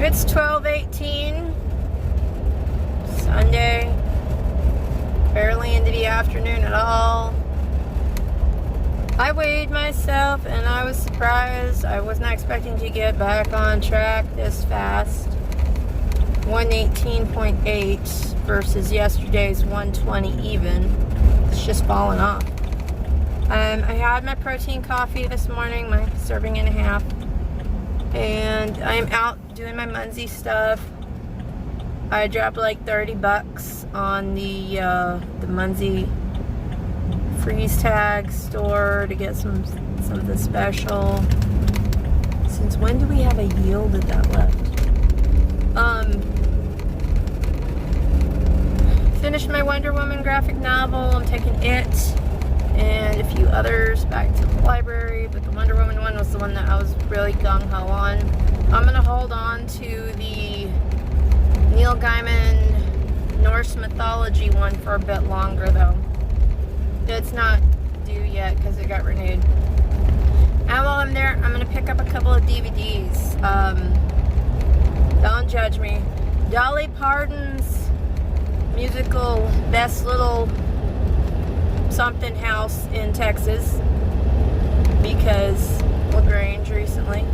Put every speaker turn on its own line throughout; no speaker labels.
It's 12:18 Sunday, barely into the afternoon at all. I weighed myself and I was surprised. I was not expecting to get back on track this fast. 118.8 versus yesterday's 120 even. It's just falling off. I had my protein coffee this morning, my serving and a half. And I'm out doing my Munzie stuff. I dropped like 30 bucks on the Munzie freeze tag store to get some of the special. Since when do we have a yield at that left? Finished my Wonder Woman graphic novel. I'm taking it and a few others back to the library, but the Wonder Woman one was the one that I was really gung-ho on. I'm gonna hold on to the Neil Gaiman Norse mythology one for a bit longer though. It's not due yet because it got renewed. And while I'm there, I'm gonna pick up a couple of DVDs. Don't judge me. Dolly Parton's musical Best Little Something House in Texas, because LaGrange recently,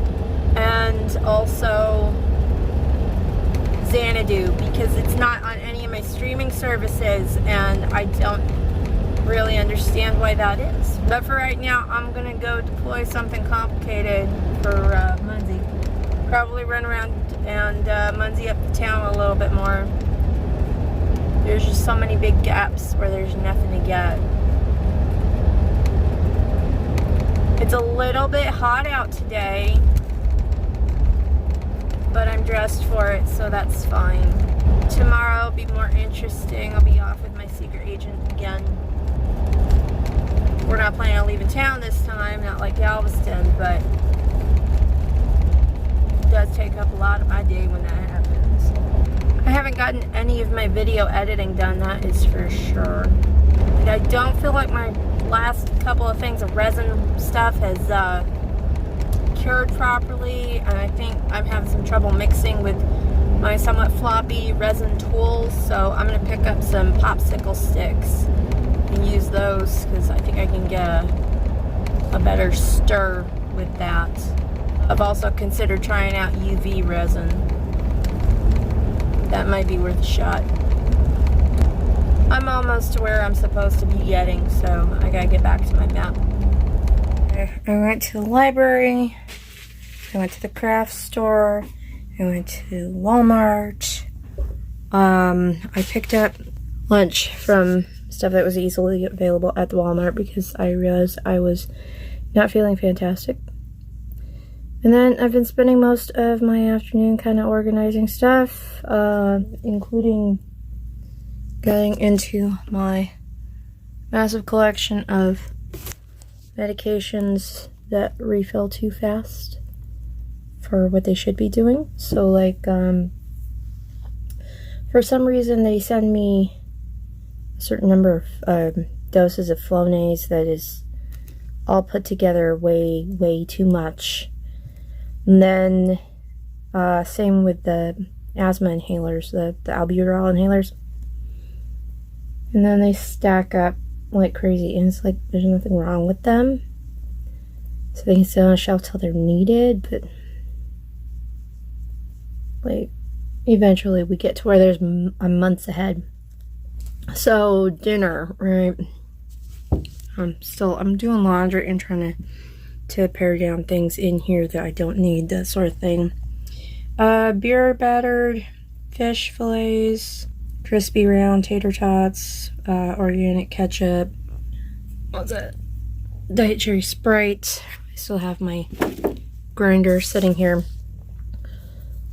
and also Xanadu, because it's not on any of my streaming services and I don't really understand why that is. But for right now, I'm gonna go deploy something complicated for Munzie. Probably run around and Munzie up the town a little bit more. There's just so many big gaps where there's nothing to get. It's a little bit hot out today, but I'm dressed for it, so that's fine. Tomorrow will be more interesting. I'll be off with my secret agent again. We're not planning on leaving town this time, not like Galveston, but it does take up a lot of my day when that happens. I haven't gotten any of my video editing done, that is for sure. And I don't feel like my last couple of things of resin stuff has cured properly, and I think I'm having some trouble mixing with my somewhat floppy resin tools, so I'm going to pick up some popsicle sticks and use those because I think I can get a better stir with that. I've also considered trying out UV resin. That might be worth a shot. I'm almost to where I'm supposed to be getting, so I gotta get back to my map. I went to the library, I went to the craft store, I went to Walmart. I picked up lunch from stuff that was easily available at the Walmart because I realized I was not feeling fantastic. And then I've been spending most of my afternoon kind of organizing stuff, including getting into my massive collection of medications that refill too fast for what they should be doing. So like, for some reason they send me a certain number of doses of Flonase that is all put together way too much. And then same with the asthma inhalers, the albuterol inhalers. And then they stack up like crazy, and it's like there's nothing wrong with them. So they can sit on a shelf till they're needed, but like eventually we get to where there's a months ahead. So dinner, right? I'm doing laundry and trying to pare down things in here that I don't need, that sort of thing. Beer battered fish fillets, crispy round tater tots, organic ketchup, what's that? Diet Cherry Sprite. I still have my grinder sitting here.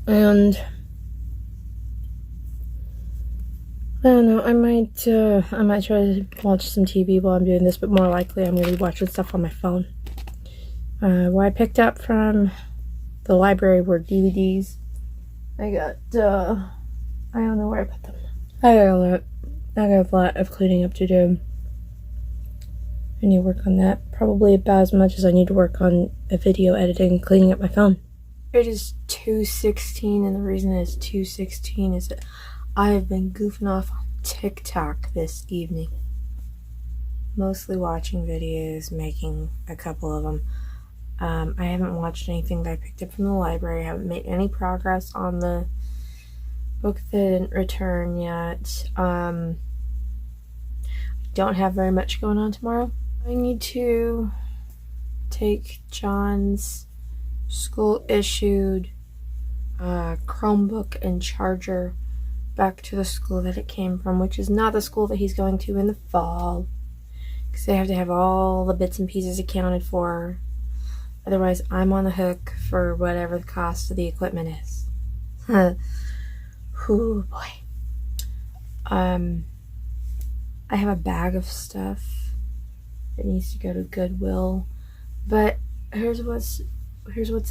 And I don't know, I might try to watch some TV while I'm doing this, but more likely I'm going to be watching stuff on my phone. What I picked up from the library were DVDs. I got, I don't know where I put them. I got a lot of cleaning up to do. I need to work on that. Probably about as much as I need to work on a video editing and cleaning up my phone. It is 2:16, and the reason it's 2:16 is that I have been goofing off on TikTok this evening. Mostly watching videos, making a couple of them. I haven't watched anything that I picked up from the library. I haven't made any progress on the book that didn't return yet. I don't have very much going on tomorrow. I need to take John's school-issued Chromebook and charger back to the school that it came from, which is not the school that he's going to in the fall, because they have to have all the bits and pieces accounted for. Otherwise, I'm on the hook for whatever the cost of the equipment is. Oh boy. I have a bag of stuff that needs to go to Goodwill, but here's what's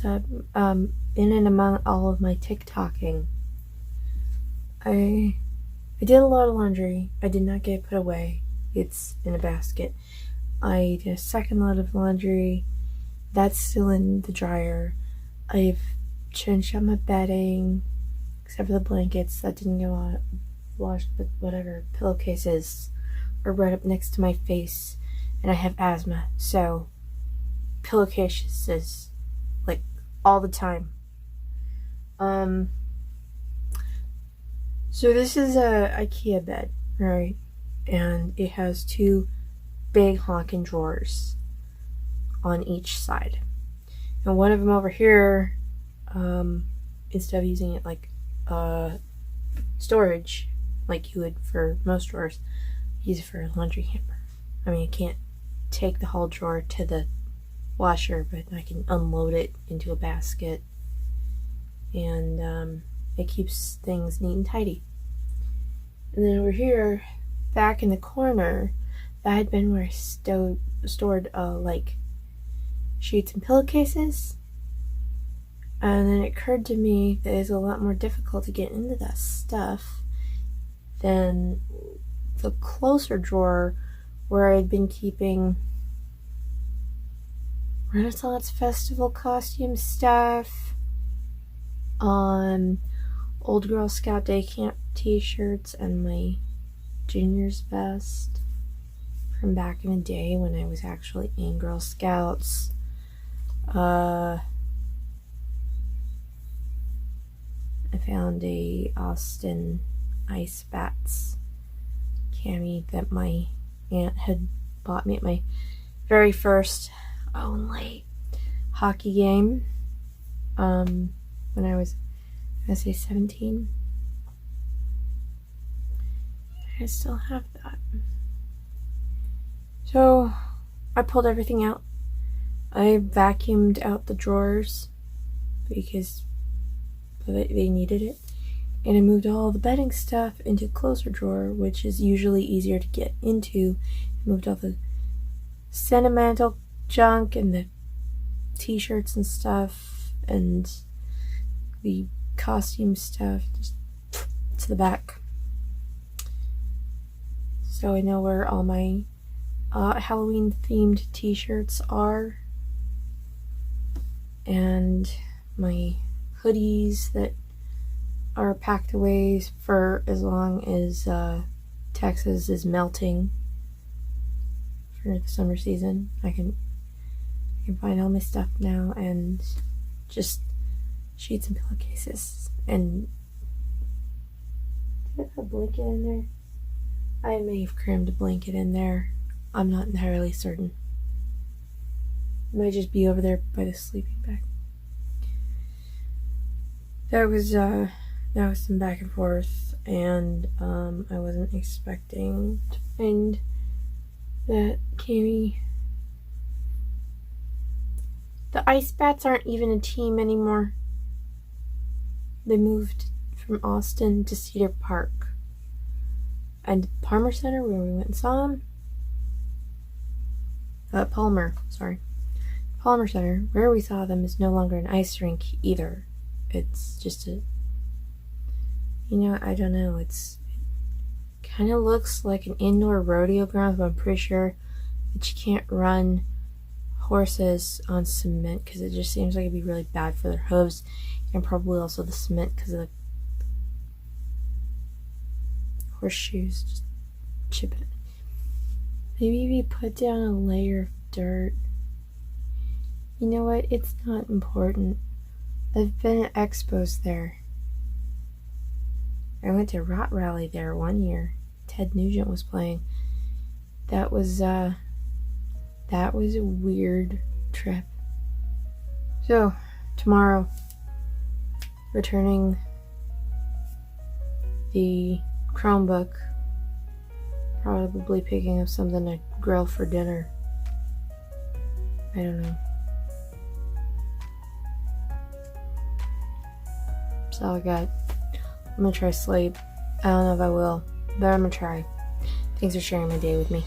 up. In and among all of my TikToking, I did a lot of laundry. I did not get it put away. It's in a basket. I did a second load of laundry. That's still in the dryer. I've changed out my bedding, except for the blankets that didn't go on washed, but whatever. Pillowcases are right up next to my face, and I have asthma, so pillowcases like all the time. So this is a IKEA bed, right? And it has two big honking drawers on each side. And one of them over here, instead of using it like storage, like you would for most drawers, use it for a laundry hamper. I mean, I can't take the whole drawer to the washer, but I can unload it into a basket, and it keeps things neat and tidy. And then over here, back in the corner, that had been where I stored like sheets and pillowcases. And then it occurred to me that it's a lot more difficult to get into that stuff than the closer drawer where I'd been keeping Renaissance Festival costume stuff, old Girl Scout Day Camp t-shirts, and my junior's vest from back in the day when I was actually in Girl Scouts. I found a Austin Ice Bats cami that my aunt had bought me at my very first only hockey game when I was, I say 17. I still have that. So I pulled everything out. I vacuumed out the drawers because they needed it, and I moved all the bedding stuff into a closer drawer, which is usually easier to get into. I moved all the sentimental junk and the t-shirts and stuff and the costume stuff just to the back, so I know where all my Halloween themed t-shirts are, and my hoodies that are packed away for as long as Texas is melting for the summer season. I can find all my stuff now, and just sheets and pillowcases. And did I have a blanket in there? I may have crammed a blanket in there. I'm not entirely certain. It might just be over there by the sleeping bag. That was some back and forth, and I wasn't expecting to find that Cami. The Ice Bats aren't even a team anymore. They moved from Austin to Cedar Park. And Palmer Center, where we went and saw them. Palmer Center, where we saw them, is no longer an ice rink either. It's just a, I don't know, it kind of looks like an indoor rodeo ground, but I'm pretty sure that you can't run horses on cement because it just seems like it'd be really bad for their hooves, and probably also the cement because of the horseshoes. Just chip it. Maybe if you put down a layer of dirt. You know what? It's not important. I've been at expos there. I went to Rot Rally there one year. Ted Nugent was playing. That was a weird trip. So, tomorrow, returning the Chromebook. Probably picking up something to grill for dinner. I don't know. That's all I got. I'm gonna try sleep. I don't know if I will, but I'm gonna try. Thanks for sharing my day with me.